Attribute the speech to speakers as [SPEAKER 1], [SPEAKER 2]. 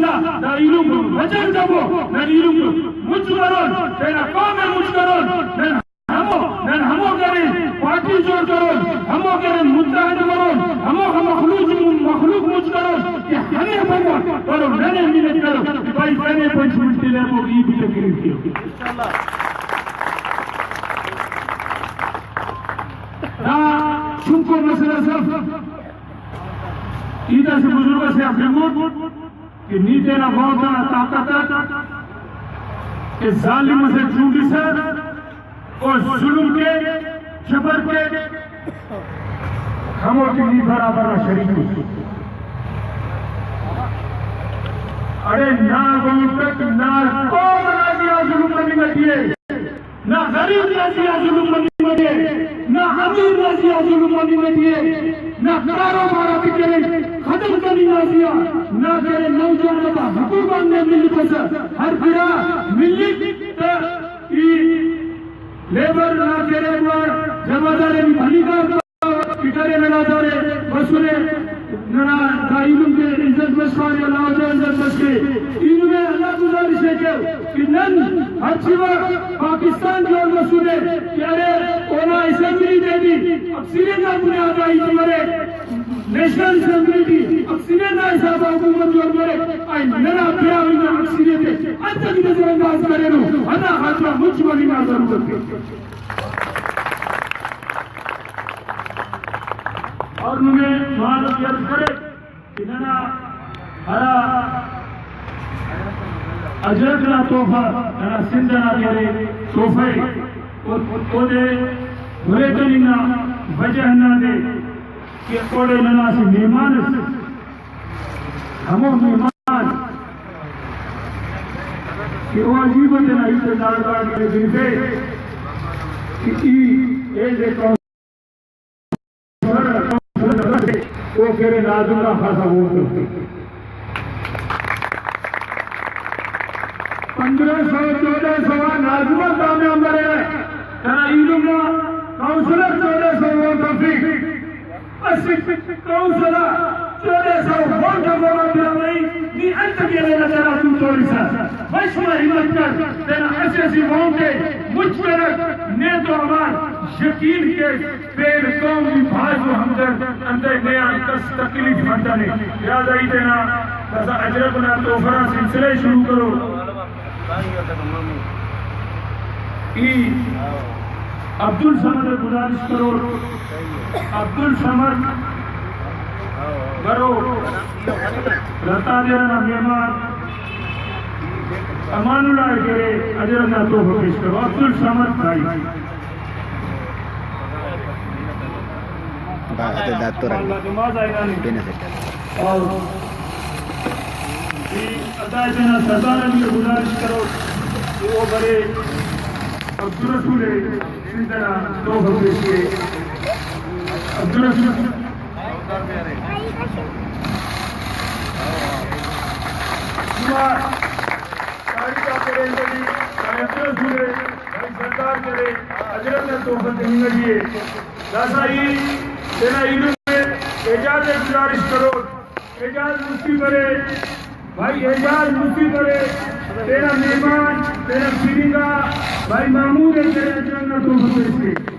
[SPEAKER 1] بسنا دا علم وجن دبو نن علم مجبرون تیرا قوم مجبرون نن ہمو کریں پارٹی جوڑ کرون ہمو کریں متحد کرون ہمو مخلوق مجھ کرون کہ ہمیں بنو کرو ننے ملت کرو بھائی کنے پنچ ملتی لے وہ ای بھی تقریر کیو نا چونکو مسئلہ صرف ایدہ سے بزرگوں سے اپنیموٹ کہ نیتے نہ بہتا طاقت کہ ظالم سے جھوٹی سے اور ظلم کے جبر کے ہموں کی نہیں برابر شریک ارے نہ گوتک نہ قوم راضیہ ظلم نہیں مٹیے نہ غریب راضیہ ظلم نہیں مٹیے نہ امیر راضیہ ظلم نہیں مٹیے نہ کاروبار کریں ختم کرنی راضیہ نہ کرے نوجوان کا حقوق نے ملی پسر ہر پھرا ملی لیبر نہ کرے جمعدارے بھلی کا کٹارے نہ دارے مسئلے نہ دائیلوں کے عزت بسواری اللہ عزت عزت بس کے ان میں اللہ گزارش ہے کہ نن ہر چیوہ پاکستان کی اور مسئلے کہ ارے اونا اسمبلی دے دی اکثریت اپنے آدائی تمہارے نیشنل اسمبلی دی اکثریت حساب حکومت جو مرے آئی ننا پیا ہوئی اکثریت ہے انتا کی نظر انداز کرے رو انا خاتمہ مجھ والی نہ ضرورت ہے اور انہیں سوال عرض کرے کہ ننا ہرا اجرکنا توفہ ننا سندنا کرے توفہ او دے بھرے تلینا وجہ نہ دے کہ اوڑے ننا سے مہمان ہموں مہمان کہ وہ عجیبت نہ اتدار کار کے دن پہ کہ ایز ایک وہ کہرے نازم کا خاصا ووٹ کرتے 1500-1400 نازمہ کامی اندرے رہے ترہ علم کونسلر 1400 ووٹ کرتے کونسلر 1400 ووٹ کرتے نی انت کے لئے نظرہ تو توڑی سا وشمہ حمد کر تیرہ ایسی ووٹ کے مجھ پرک نیت و عمال یقین کے پیر قوم کی بھائی و ہمدر اندر نیا کس تکلیف بھنڈانے یاد آئی دینا بسا اجرکنا توفرہ سلسلے شروع کرو عبدالسمد گزارش کرو عبدالسمد کرو لتا دیرنا مہمان امان اللہ کرے اجرکنا توفر پیش کرو عبدالسمد بھائی اور عطای دینا سردار علی گزارش کرو کہ وہ بڑے عبدالرسول سندنا توفہ پیش کے عبدالرسول تاریخہ کرے عبدالرسول بھائی سردار کرے اجرت نے توفہ دنی لگیے داسائی تیرا علم میں اعجاز گزارش کرو اعجاز مفتی کرے بھائی اعجاز مفتی کرے تیرا مہمان تیرا سیرینگا بھائی محمود ہے تیرے اجرنا تو بھتے سے